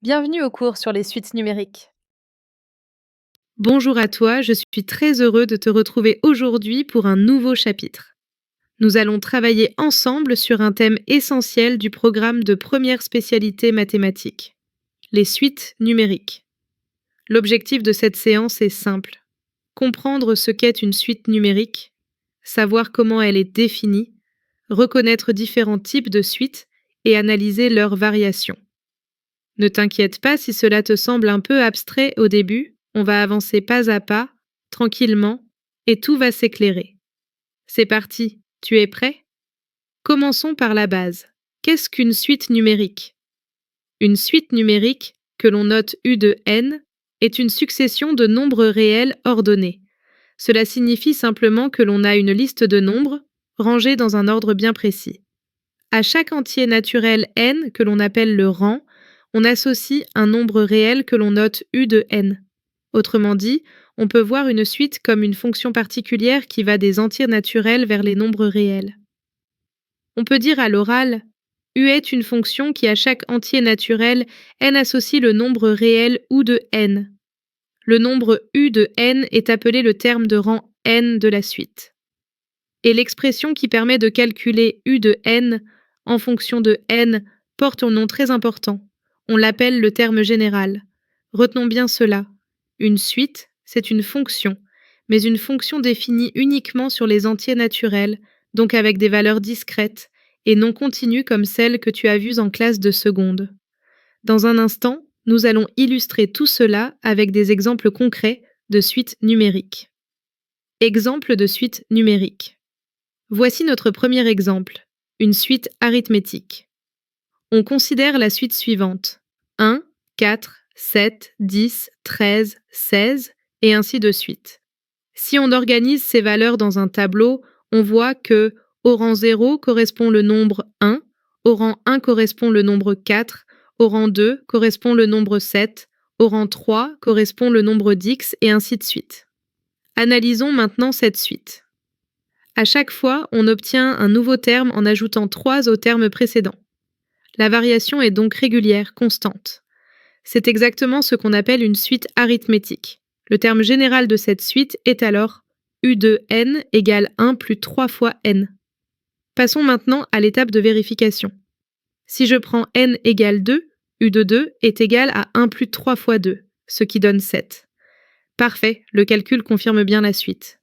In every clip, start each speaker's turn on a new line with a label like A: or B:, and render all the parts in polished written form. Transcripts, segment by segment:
A: Bienvenue au cours sur les suites numériques.
B: Bonjour à toi, je suis très heureux de te retrouver aujourd'hui pour un nouveau chapitre. Nous allons travailler ensemble sur un thème essentiel du programme de première spécialité mathématiques, les suites numériques. L'objectif de cette séance est simple. Comprendre ce qu'est une suite numérique, savoir comment elle est définie, reconnaître différents types de suites et analyser leurs variations. Ne t'inquiète pas si cela te semble un peu abstrait au début, on va avancer pas à pas, tranquillement, et tout va s'éclairer. C'est parti, tu es prêt? Commençons par la base. Qu'est-ce qu'une suite numérique? Une suite numérique, que l'on note U de n, est une succession de nombres réels ordonnés. Cela signifie simplement que l'on a une liste de nombres, rangés dans un ordre bien précis. À chaque entier naturel n, que l'on appelle le rang, on associe un nombre réel que l'on note U de n. Autrement dit, on peut voir une suite comme une fonction particulière qui va des entiers naturels vers les nombres réels. On peut dire à l'oral, U est une fonction qui à chaque entier naturel n associe le nombre réel U de n. Le nombre U de n est appelé le terme de rang n de la suite. Et l'expression qui permet de calculer U de n en fonction de n porte un nom très important. On l'appelle le terme général. Retenons bien cela. Une suite, c'est une fonction, mais une fonction définie uniquement sur les entiers naturels, donc avec des valeurs discrètes, et non continues comme celles que tu as vues en classe de seconde. Dans un instant, nous allons illustrer tout cela avec des exemples concrets de suites numériques. Exemple de suite numérique. Voici notre premier exemple, une suite arithmétique. On considère la suite suivante. 1, 4, 7, 10, 13, 16, et ainsi de suite. Si on organise ces valeurs dans un tableau, on voit que au rang 0 correspond le nombre 1, au rang 1 correspond le nombre 4, au rang 2 correspond le nombre 7, au rang 3 correspond le nombre d'x, et ainsi de suite. Analysons maintenant cette suite. À chaque fois, on obtient un nouveau terme en ajoutant 3 au terme précédent. La variation est donc régulière, constante. C'est exactement ce qu'on appelle une suite arithmétique. Le terme général de cette suite est alors U de n égale 1 plus 3 fois n. Passons maintenant à l'étape de vérification. Si je prends n égale 2, U de 2 est égal à 1 plus 3 fois 2, ce qui donne 7. Parfait, le calcul confirme bien la suite.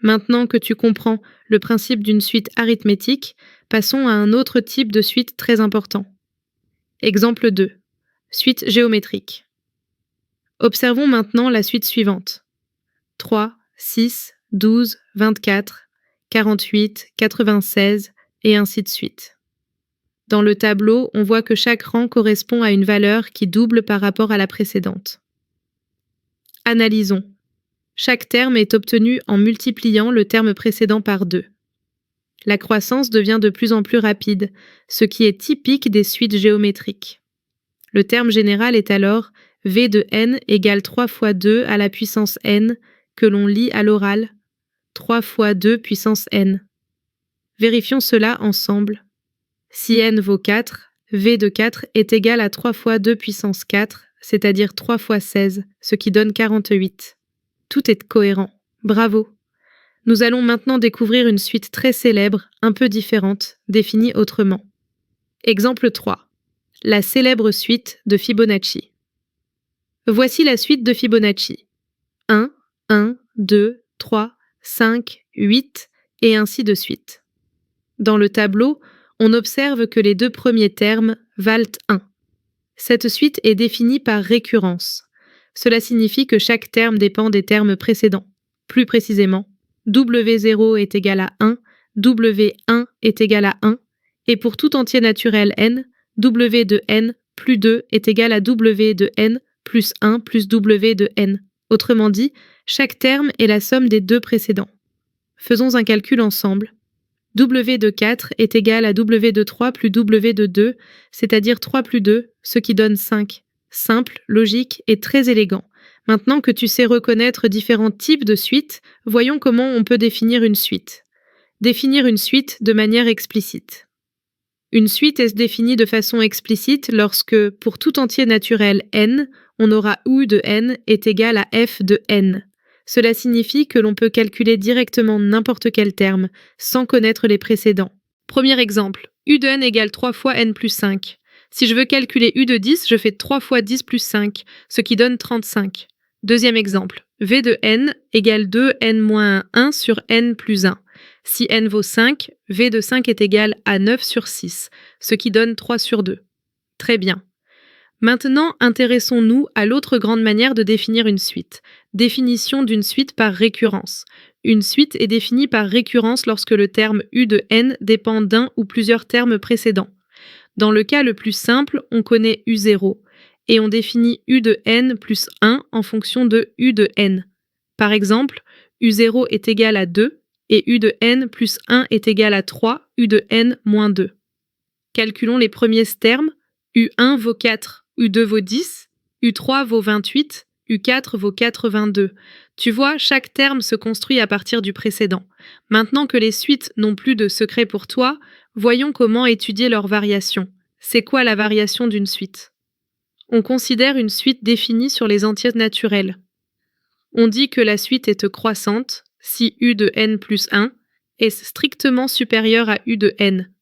B: Maintenant que tu comprends le principe d'une suite arithmétique, passons à un autre type de suite très important. Exemple 2. Suite géométrique. Observons maintenant la suite suivante. 3, 6, 12, 24, 48, 96, et ainsi de suite. Dans le tableau, on voit que chaque rang correspond à une valeur qui double par rapport à la précédente. Analysons. Chaque terme est obtenu en multipliant le terme précédent par 2. La croissance devient de plus en plus rapide, ce qui est typique des suites géométriques. Le terme général est alors v de n égale 3 fois 2 à la puissance n, que l'on lit à l'oral, 3 fois 2 puissance n. Vérifions cela ensemble. Si n vaut 4, v de 4 est égal à 3 fois 2 puissance 4, c'est-à-dire 3 fois 16, ce qui donne 48. Tout est cohérent. Bravo! Nous allons maintenant découvrir une suite très célèbre, un peu différente, définie autrement. Exemple 3. La célèbre suite de Fibonacci. Voici la suite de Fibonacci. 1, 1, 2, 3, 5, 8, et ainsi de suite. Dans le tableau, on observe que les deux premiers termes valent 1. Cette suite est définie par récurrence. Cela signifie que chaque terme dépend des termes précédents. Plus précisément, W0 est égal à 1, W1 est égal à 1, et pour tout entier naturel n, W de n plus 2 est égal à W de n plus 1 plus W de n. Autrement dit, chaque terme est la somme des deux précédents. Faisons un calcul ensemble. W de 4 est égal à W de 3 plus W de 2, c'est-à-dire 3 plus 2, ce qui donne 5. Simple, logique et très élégant. Maintenant que tu sais reconnaître différents types de suites, voyons comment on peut définir une suite. Définir une suite de manière explicite. Une suite est définie de façon explicite lorsque, pour tout entier naturel n, on aura u de n est égal à f de n. Cela signifie que l'on peut calculer directement n'importe quel terme, sans connaître les précédents. Premier exemple, u de n égale 3 fois n plus 5. Si je veux calculer u de 10, je fais 3 fois 10 plus 5, ce qui donne 35. Deuxième exemple, v de n égale 2n moins 1 sur n plus 1. Si n vaut 5, v de 5 est égal à 9 sur 6, ce qui donne 3 sur 2. Très bien. Maintenant, intéressons-nous à l'autre grande manière de définir une suite. Définition d'une suite par récurrence. Une suite est définie par récurrence lorsque le terme u de n dépend d'un ou plusieurs termes précédents. Dans le cas le plus simple, on connaît u0, et on définit u de n plus 1 en fonction de u de n. Par exemple, u0 est égal à 2, et u de n plus 1 est égal à 3, u de n moins 2. Calculons les premiers termes. U1 vaut 4, U2 vaut 10, U3 vaut 28, U4 vaut 82. Tu vois, chaque terme se construit à partir du précédent. Maintenant que les suites n'ont plus de secret pour toi, voyons comment étudier leur variation. C'est quoi la variation d'une suite? On considère une suite définie sur les entiers naturels. On dit que la suite est croissante si U de n plus 1 est strictement supérieur à U de n.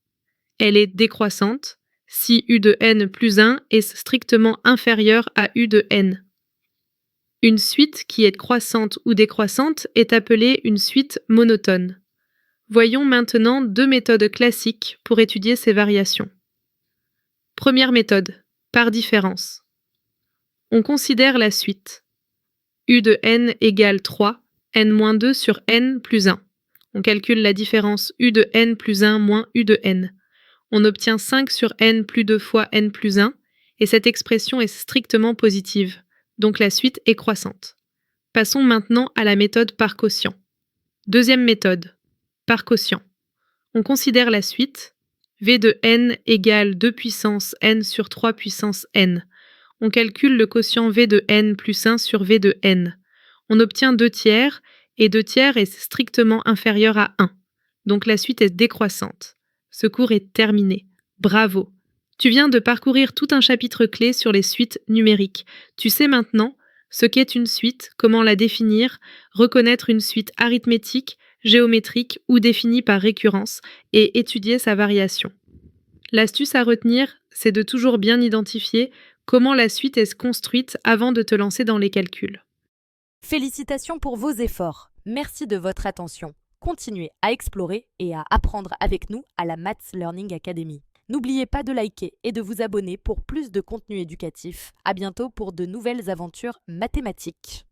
B: Elle est décroissante si U de n plus 1 est strictement inférieur à U de n. Une suite qui est croissante ou décroissante est appelée une suite monotone. Voyons maintenant deux méthodes classiques pour étudier ces variations. Première méthode, par différence. On considère la suite. U de n égale 3, n-2 sur n plus 1. On calcule la différence U de n plus 1 moins U de n. On obtient 5 sur n plus 2 fois n plus 1, et cette expression est strictement positive, donc la suite est croissante. Passons maintenant à la méthode par quotient. Deuxième méthode, par quotient. On considère la suite, v de n égale 2 puissance n sur 3 puissance n. On calcule le quotient v de n plus 1 sur v de n. On obtient 2 tiers, et 2 tiers est strictement inférieur à 1, donc la suite est décroissante. Ce cours est terminé. Bravo! Tu viens de parcourir tout un chapitre clé sur les suites numériques. Tu sais maintenant ce qu'est une suite, comment la définir, reconnaître une suite arithmétique, géométrique ou définie par récurrence et étudier sa variation. L'astuce à retenir, c'est de toujours bien identifier comment la suite est construite avant de te lancer dans les calculs.
C: Félicitations pour vos efforts. Merci de votre attention. Continuez à explorer et à apprendre avec nous à la Maths Learning Academy. N'oubliez pas de liker et de vous abonner pour plus de contenu éducatif. À bientôt pour de nouvelles aventures mathématiques.